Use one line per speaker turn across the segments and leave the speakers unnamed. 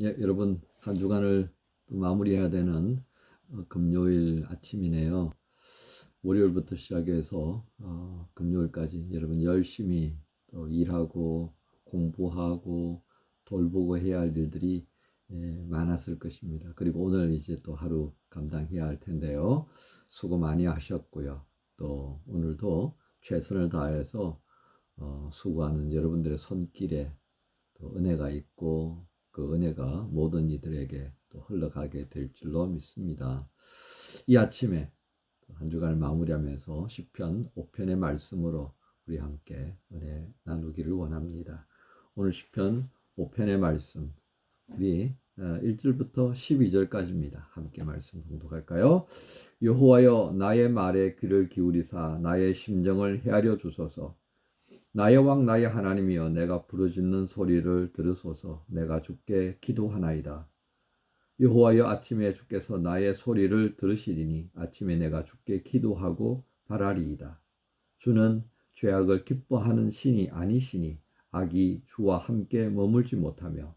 예, 여러분 한 주간을 또 마무리해야 되는 금요일 아침이네요. 월요일부터 시작해서 금요일까지 여러분 열심히 또 일하고 공부하고 돌보고 해야 할 일들이 많았을 것입니다. 그리고 오늘 이제 또 하루 감당해야 할 텐데요. 수고 많이 하셨고요. 또 오늘도 최선을 다해서 수고하는 여러분들의 손길에 또 은혜가 있고 그 은혜가 모든 이들에게 또 흘러가게 될 줄로 믿습니다. 이 아침에 한 주간을 마무리하면서 시편 5편의 말씀으로 우리 함께 은혜 나누기를 원합니다. 오늘 시편 5편의 말씀 우리 1절부터 12절까지입니다. 함께 말씀 공독할까요? 여호와여 나의 말에 귀를 기울이사 나의 심정을 헤아려 주소서. 나의 왕 나의 하나님이여 내가 부르짖는 소리를 들으소서. 내가 주께 기도하나이다. 여호와여 아침에 주께서 나의 소리를 들으시리니 아침에 내가 주께 기도하고 바라리이다. 주는 죄악을 기뻐하는 신이 아니시니 악이 주와 함께 머물지 못하며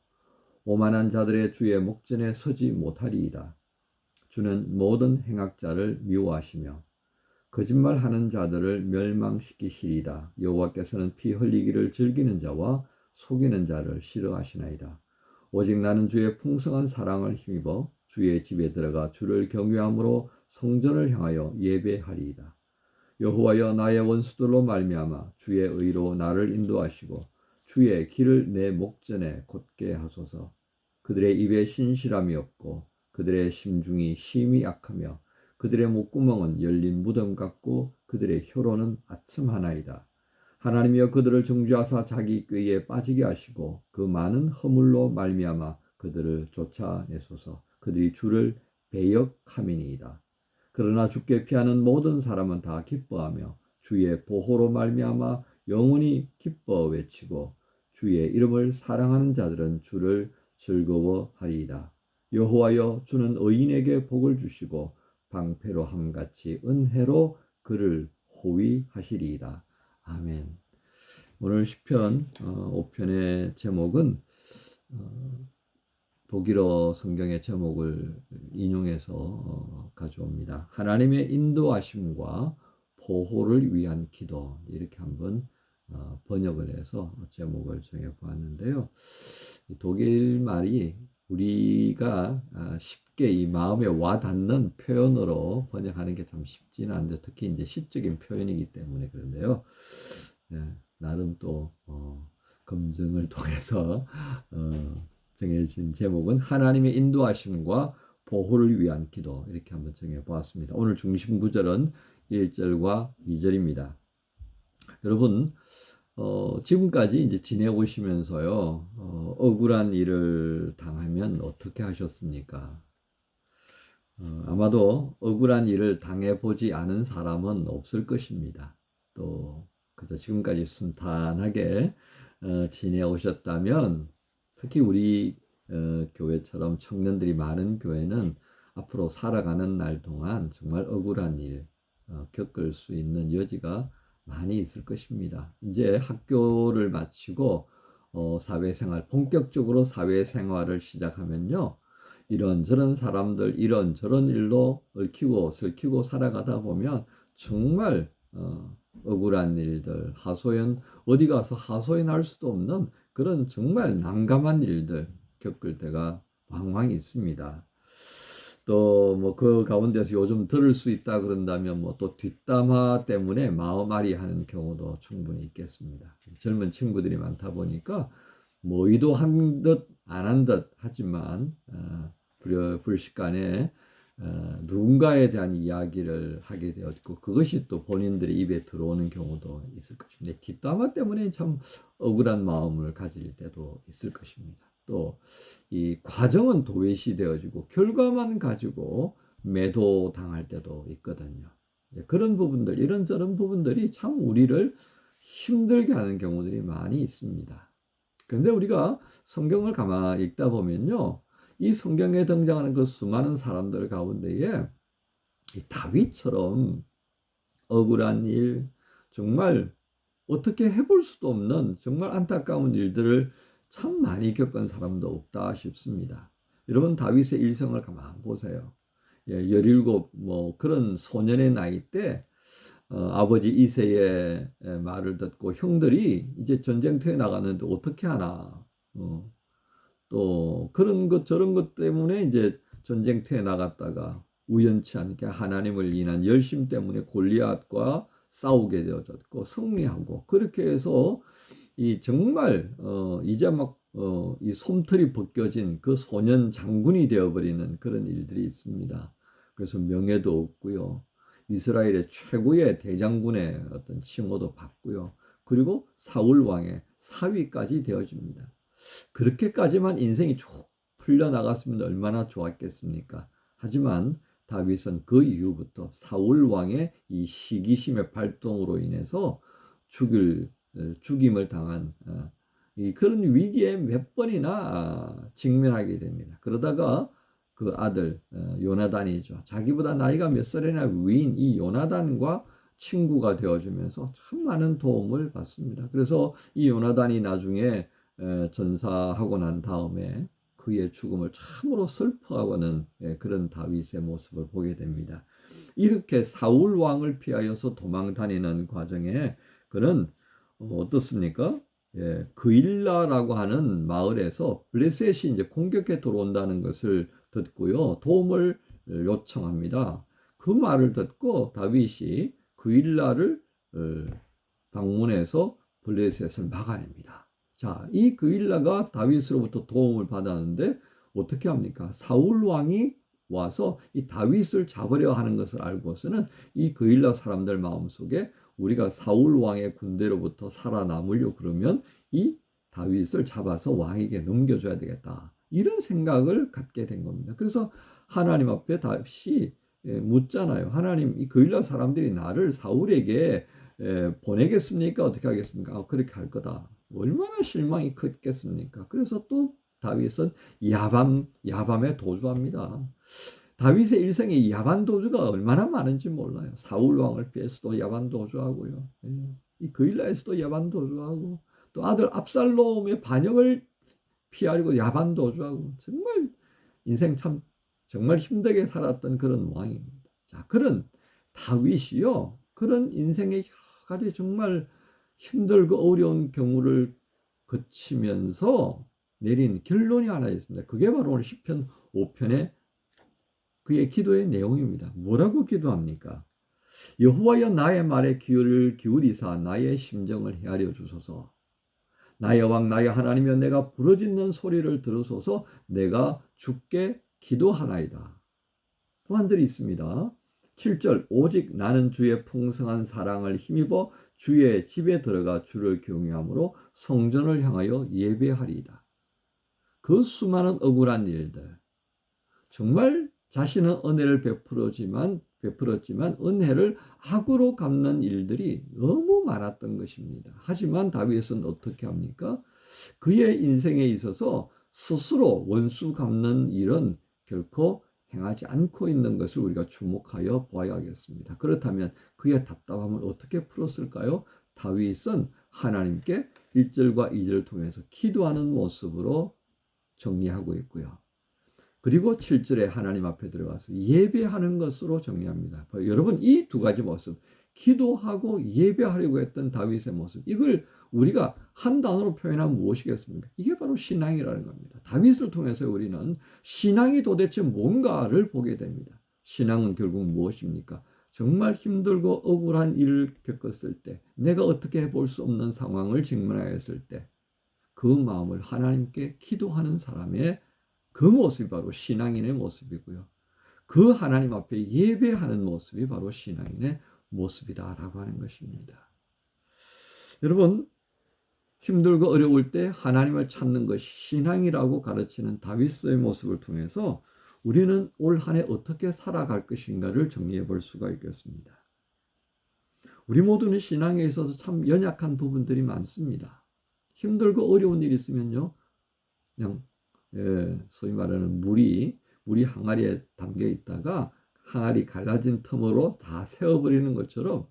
오만한 자들의 주의 목전에 서지 못하리이다. 주는 모든 행악자를 미워하시며 거짓말하는 자들을 멸망시키시리이다. 여호와께서는 피 흘리기를 즐기는 자와 속이는 자를 싫어하시나이다. 오직 나는 주의 풍성한 사랑을 힘입어 주의 집에 들어가 주를 경외함으로 성전을 향하여 예배하리이다. 여호와여 나의 원수들로 말미암아 주의 의로 나를 인도하시고 주의 길을 내 목전에 곧게 하소서. 그들의 입에 신실함이 없고 그들의 심중이 심히 약하며 그들의 목구멍은 열린 무덤 같고 그들의 혀로는 아첨하나이다. 하나님이여 그들을 정죄하사 자기 꾀에 빠지게 하시고 그 많은 허물로 말미암아 그들을 쫓아내소서. 그들이 주를 배역함이니이다. 그러나 주께 피하는 모든 사람은 다 기뻐하며 주의 보호로 말미암아 영원히 기뻐 외치고 주의 이름을 사랑하는 자들은 주를 즐거워하리이다. 여호와여 주는 의인에게 복을 주시고 방패로 함같이 은혜로 그를 호위하시리이다. 아멘. 오늘 시편 5편의 제목은 독일어 성경의 제목을 인용해서 가져옵니다. 하나님의 인도하심과 보호를 위한 기도, 이렇게 한번 번역을 해서 제목을 정해 보았는데요. 독일 말이 우리가 쉽게 이 마음에 와 닿는 표현으로 번역하는 게 참 쉽지는 않은데, 특히 이제 시적인 표현이기 때문에 그런데요. 나름 또 검증을 통해서 정해진 제목은 하나님의 인도하심과 보호를 위한 기도, 이렇게 한번 정해 보았습니다. 오늘 중심 구절은 1절과 2절입니다. 여러분, 지금까지 이제 지내오시면서요, 억울한 일을 당하면 어떻게 하셨습니까? 아마도 억울한 일을 당해보지 않은 사람은 없을 것입니다. 또, 그저 지금까지 순탄하게 지내오셨다면, 특히 우리 교회처럼 청년들이 많은 교회는 앞으로 살아가는 날 동안 정말 억울한 일 겪을 수 있는 여지가 많이 있을 것입니다. 이제 학교를 마치고 사회생활, 본격적으로 사회생활을 시작하면요, 이런저런 사람들, 이런저런 일로 얽히고 설키고 살아가다 보면 정말 억울한 일들, 하소연, 어디 가서 하소연할 수도 없는 그런 정말 난감한 일들 겪을 때가 왕왕 있습니다. 또 뭐 그 가운데서 요즘 들을 수 있다 그런다면 뭐 또 뒷담화 때문에 마음앓이 하는 경우도 충분히 있겠습니다. 젊은 친구들이 많다 보니까 뭐 의도한 듯 안 한 듯 하지만 불식간에 누군가에 대한 이야기를 하게 되었고 그것이 또 본인들의 입에 들어오는 경우도 있을 것입니다. 뒷담화 때문에 참 억울한 마음을 가질 때도 있을 것입니다. 또 이 과정은 도외시 되어지고 결과만 가지고 매도당할 때도 있거든요. 그런 부분들, 이런저런 부분들이 참 우리를 힘들게 하는 경우들이 많이 있습니다. 그런데 우리가 성경을 가만히 읽다 보면요, 이 성경에 등장하는 그 수많은 사람들 가운데에 이 다윗처럼 억울한 일, 정말 어떻게 해볼 수도 없는 정말 안타까운 일들을 참 많이 겪은 사람도 없다 싶습니다. 여러분 다윗의 일생을 가만 보세요. 17 뭐 그런 소년의 나이 때 아버지 이새의 말을 듣고 형들이 이제 전쟁터에 나갔는데 어떻게 하나 또 그런 것 저런 것 때문에 이제 전쟁터에 나갔다가 우연치 않게 하나님을 인한 열심 때문에 골리앗과 싸우게 되어졌고 승리하고 그렇게 해서 이 정말 이제 막 이 솜털이 벗겨진 그 소년 장군이 되어버리는 그런 일들이 있습니다. 그래서 명예도 없고요. 이스라엘의 최고의 대장군의 어떤 칭호도 받고요. 그리고 사울 왕의 사위까지 되어집니다. 그렇게까지만 인생이 쭉 풀려나갔으면 얼마나 좋았겠습니까? 하지만 다윗은 그 이후부터 사울 왕의 이 시기심의 발동으로 인해서 죽임을 당한 그런 위기에 몇 번이나 직면하게 됩니다. 그러다가 그 아들 요나단이죠. 자기보다 나이가 몇 살이나 위인 이 요나단과 친구가 되어주면서 참 많은 도움을 받습니다. 그래서 이 요나단이 나중에 전사하고 난 다음에 그의 죽음을 참으로 슬퍼하고는 그런 다윗의 모습을 보게 됩니다. 이렇게 사울 왕을 피하여서 도망 다니는 과정에 그는 어떻습니까? 그일라라고 하는 마을에서 블레셋이 이제 공격해 들어온다는 것을 듣고요. 도움을 요청합니다. 그 말을 듣고 다윗이 그일라를 방문해서 블레셋을 막아냅니다. 자, 이 그일라가 다윗으로부터 도움을 받았는데 어떻게 합니까? 사울 왕이 와서 이 다윗을 잡으려 하는 것을 알고서는 이 그일라 사람들 마음속에 우리가 사울 왕의 군대로부터 살아남으려 그러면 이 다윗을 잡아서 왕에게 넘겨줘야 되겠다. 이런 생각을 갖게 된 겁니다. 그래서 하나님 앞에 다윗이 묻잖아요. 하나님, 이 그일라 사람들이 나를 사울에게 보내겠습니까? 어떻게 하겠습니까? 그렇게 할 거다. 얼마나 실망이 컸겠습니까? 그래서 또 다윗은 야밤에 도주합니다. 다윗의 일생에 야반 도주가 얼마나 많은지 몰라요. 사울 왕을 피해서도 야반 도주하고요. 이 그일라에서도 야반 도주하고 또 아들 압살롬의 반역을 피하려고 야반 도주하고 정말 인생 참 정말 힘들게 살았던 그런 왕입니다. 자, 그런 다윗이요. 그런 인생의 여러 가지 정말 힘들고 어려운 경우를 거치면서 내린 결론이 하나 있습니다. 그게 바로 오늘 시편 5편의 그의 기도의 내용입니다. 뭐라고 기도합니까? 여호와여 나의 말에 귀를 기울이사 나의 심정을 헤아려 주소서. 나의 왕 나의 하나님여 내가 부르짖는 소리를 들으소서. 내가 주께 기도하나이다. 또 한절이 있습니다. 7절 오직 나는 주의 풍성한 사랑을 힘입어 주의 집에 들어가 주를 경외함으로 성전을 향하여 예배하리이다. 그 수많은 억울한 일들 정말 자신은 은혜를 베풀었지만 은혜를 악으로 갚는 일들이 너무 많았던 것입니다. 하지만 다윗은 어떻게 합니까? 그의 인생에 있어서 스스로 원수 갚는 일은 결코 행하지 않고 있는 것을 우리가 주목하여 보아야겠습니다. 그렇다면 그의 답답함을 어떻게 풀었을까요? 다윗은 하나님께 1절과 2절을 통해서 기도하는 모습으로 정리하고 있고요. 그리고 7절에 하나님 앞에 들어가서 예배하는 것으로 정리합니다. 여러분 이 두 가지 모습, 기도하고 예배하려고 했던 다윗의 모습, 이걸 우리가 한 단어로 표현하면 무엇이겠습니까? 이게 바로 신앙이라는 겁니다. 다윗을 통해서 우리는 신앙이 도대체 뭔가를 보게 됩니다. 신앙은 결국 무엇입니까? 정말 힘들고 억울한 일을 겪었을 때, 내가 어떻게 해볼 수 없는 상황을 직면하였을 때, 그 마음을 하나님께 기도하는 사람의 그 모습이 바로 신앙인의 모습이고요. 그 하나님 앞에 예배하는 모습이 바로 신앙인의 모습이다라고 하는 것입니다. 여러분, 힘들고 어려울 때 하나님을 찾는 것이 신앙이라고 가르치는 다윗의 모습을 통해서 우리는 올 한 해 어떻게 살아갈 것인가를 정리해 볼 수가 있겠습니다. 우리 모두는 신앙에 있어서 참 연약한 부분들이 많습니다. 힘들고 어려운 일이 있으면요, 그냥 소위 말하는 물이 항아리에 담겨 있다가 항아리 갈라진 틈으로 다 세워버리는 것처럼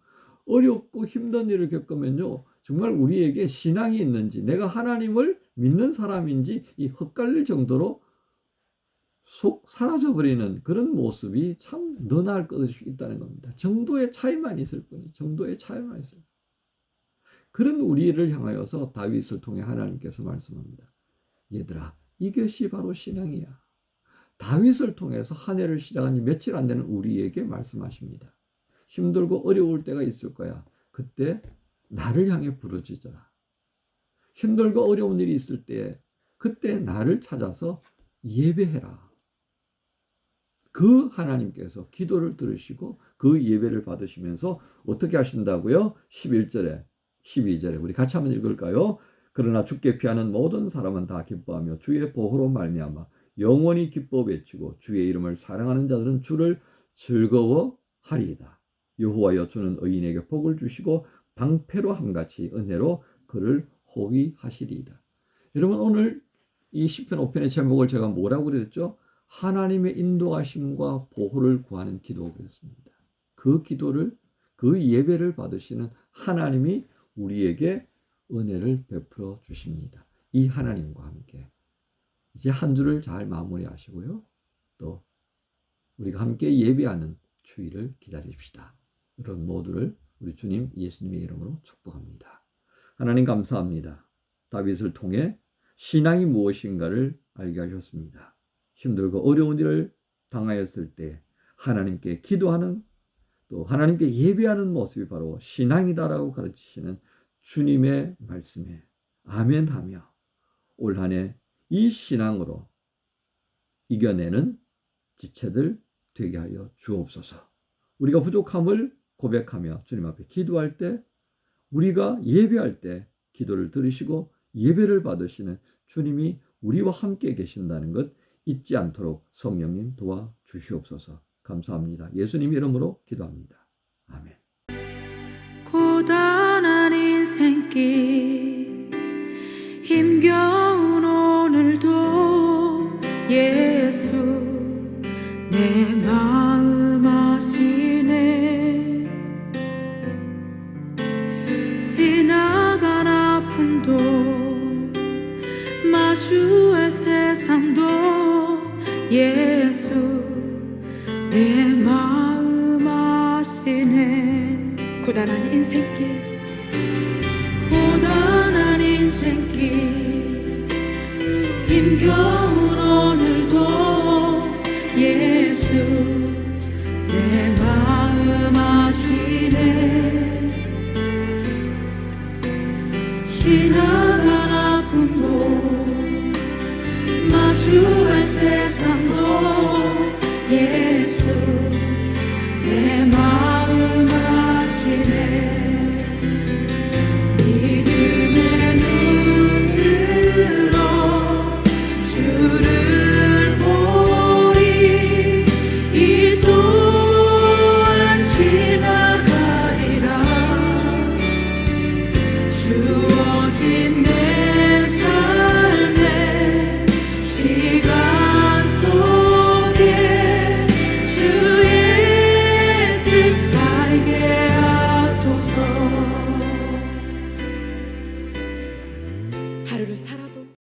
어렵고 힘든 일을 겪으면요, 정말 우리에게 신앙이 있는지, 내가 하나님을 믿는 사람인지 이 헛갈릴 정도로 속 사라져버리는 그런 모습이 참 너나 것이 있다는 겁니다. 정도의 차이만 있을 뿐이 정도의 차이만 있을 뿐. 그런 우리를 향하여서 다윗을 통해 하나님께서 말씀합니다. 얘들아, 이것이 바로 신앙이야. 다윗을 통해서 한 해를 시작한 지 며칠 안 되는 우리에게 말씀하십니다. 힘들고 어려울 때가 있을 거야. 그때 나를 향해 부르짖어라. 힘들고 어려운 일이 있을 때 그때 나를 찾아서 예배해라. 그 하나님께서 기도를 들으시고 그 예배를 받으시면서 어떻게 하신다고요? 11절에 12절에 우리 같이 한번 읽을까요? 그러나 주께 피하는 모든 사람은 다 기뻐하며 주의 보호로 말미암아 영원히 기뻐 외치고 주의 이름을 사랑하는 자들은 주를 즐거워하리이다. 여호와여 주는 의인에게 복을 주시고 방패로 함같이 은혜로 그를 호위하시리이다. 여러분 오늘 이 시편 5편의 제목을 제가 뭐라고 그랬죠? 하나님의 인도하심과 보호를 구하는 기도 그랬습니다. 그 기도를 그 예배를 받으시는 하나님이 우리에게 은혜를 베풀어 주십니다. 이 하나님과 함께 이제 한 주를 잘 마무리하시고요. 또 우리가 함께 예배하는 주일을 기다립시다. 이런 모두를 우리 주님 예수님의 이름으로 축복합니다. 하나님 감사합니다. 다윗을 통해 신앙이 무엇인가를 알게 하셨습니다. 힘들고 어려운 일을 당하였을 때 하나님께 기도하는 또 하나님께 예배하는 모습이 바로 신앙이다라고 가르치시는 주님의 말씀에 아멘하며 올 한 해 이 신앙으로 이겨내는 지체들 되게 하여 주옵소서. 우리가 부족함을 고백하며 주님 앞에 기도할 때 우리가 예배할 때 기도를 들으시고 예배를 받으시는 주님이 우리와 함께 계신다는 것 잊지 않도록 성령님 도와주시옵소서. 감사합니다. 예수님 이름으로 기도합니다. 아멘.
고단한 인생길 힘겨운 오늘도 예수 내 마음 아시네. 지나간 아픔도 마주할 세상도 예수 내 마음 아시네. 고단한 인생길